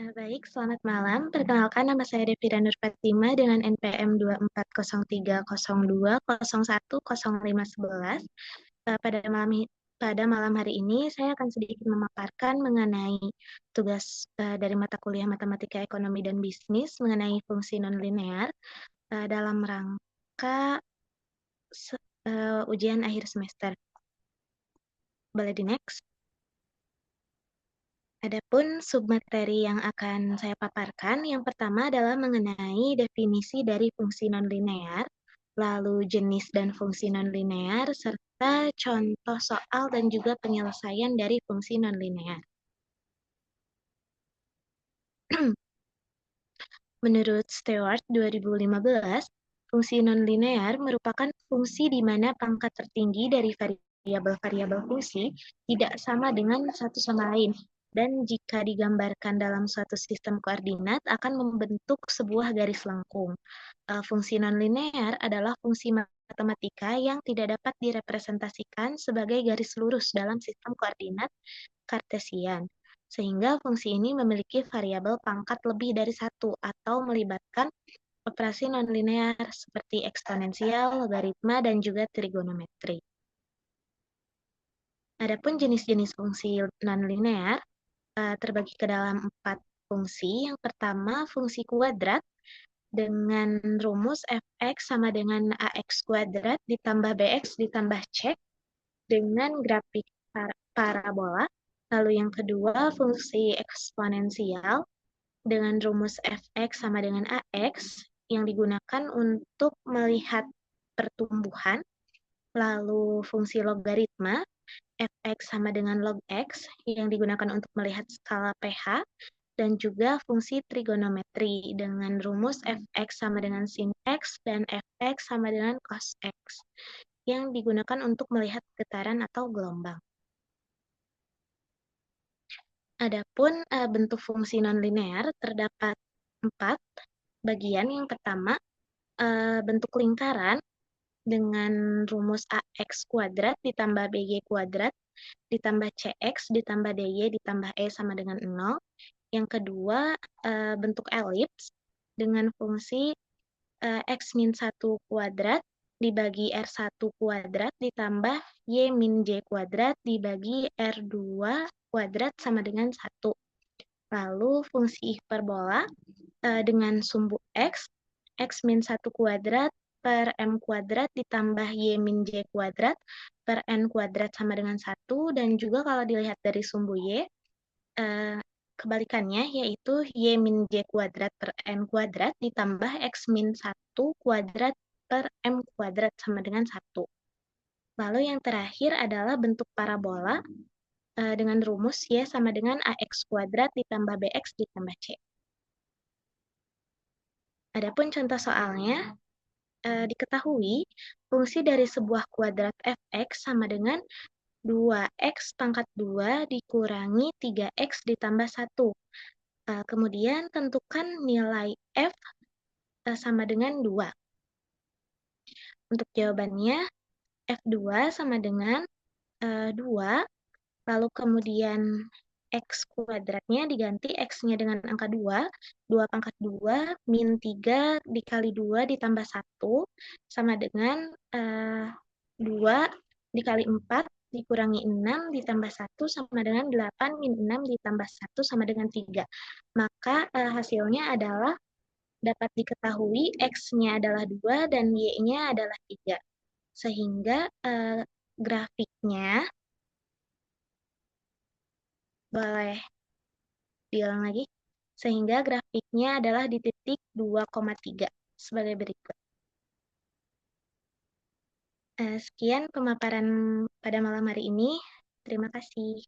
Baik, selamat malam. Perkenalkan nama saya Devira Nur Fatima dengan NPM 240301010511. Pada malam hari ini saya akan sedikit memaparkan mengenai tugas dari mata kuliah Matematika Ekonomi dan Bisnis mengenai fungsi nonlinear dalam rangka ujian akhir semester. Boleh di next? Adapun submateri yang akan saya paparkan, yang pertama adalah mengenai definisi dari fungsi nonlinear, lalu jenis dan fungsi nonlinear, serta contoh soal dan juga penyelesaian dari fungsi nonlinear. Menurut Stewart 2015, fungsi nonlinear merupakan fungsi di mana pangkat tertinggi dari variabel-variabel fungsi tidak sama dengan satu sama lain, dan jika digambarkan dalam suatu sistem koordinat akan membentuk sebuah garis lengkung. Fungsi nonlinear adalah fungsi matematika yang tidak dapat direpresentasikan sebagai garis lurus dalam sistem koordinat Kartesian, sehingga fungsi ini memiliki variabel pangkat lebih dari satu atau melibatkan operasi nonlinear seperti eksponensial, logaritma, dan juga trigonometri. Adapun jenis-jenis fungsi nonlinear terbagi ke dalam 4 fungsi. Yang pertama, fungsi kuadrat dengan rumus fx sama dengan ax kuadrat ditambah bx ditambah c dengan grafik parabola. Lalu yang kedua, fungsi eksponensial dengan rumus fx sama dengan ax yang digunakan untuk melihat pertumbuhan. Lalu fungsi logaritma, fx sama dengan log x yang digunakan untuk melihat skala pH. Dan juga fungsi trigonometri dengan rumus fx sama dengan sin x dan fx sama dengan cos x yang digunakan untuk melihat getaran atau gelombang. Adapun bentuk fungsi nonlinear terdapat 4 bagian. Yang pertama, bentuk lingkaran dengan rumus ax kuadrat ditambah bg kuadrat ditambah cx ditambah dy ditambah e sama dengan 0. Yang kedua, bentuk elips dengan fungsi x min 1 kuadrat dibagi R1 kuadrat ditambah Y min J kuadrat dibagi R2 kuadrat sama dengan 1. Lalu fungsi hiperbola dengan sumbu X min 1 kuadrat per M kuadrat ditambah Y min J kuadrat per N kuadrat sama dengan 1. Dan juga kalau dilihat dari sumbu Y, kebalikannya yaitu Y min J kuadrat per N kuadrat ditambah X min 1 kuadrat per M kuadrat sama dengan 1. Lalu yang terakhir adalah bentuk parabola dengan rumus Y sama dengan AX kuadrat ditambah BX ditambah C. Adapun contoh soalnya, diketahui fungsi dari sebuah kuadrat fx sama dengan 2x pangkat 2 dikurangi 3x ditambah 1. Kemudian tentukan nilai f sama dengan 2. Untuk jawabannya, F2 sama dengan 2, lalu kemudian X kuadratnya diganti X-nya dengan angka 2, 2 pangkat 2, min 3 dikali 2 ditambah 1, sama dengan 2 dikali 4 dikurangi 6 ditambah 1 sama dengan 8 min 6 ditambah 1 sama dengan 3. Maka hasilnya adalah dapat diketahui X-nya adalah 2 dan Y-nya adalah 3. Sehingga grafiknya, boleh diulang lagi, sehingga grafiknya adalah di titik 2,3 sebagai berikut. Sekian pemaparan pada malam hari ini. Terima kasih.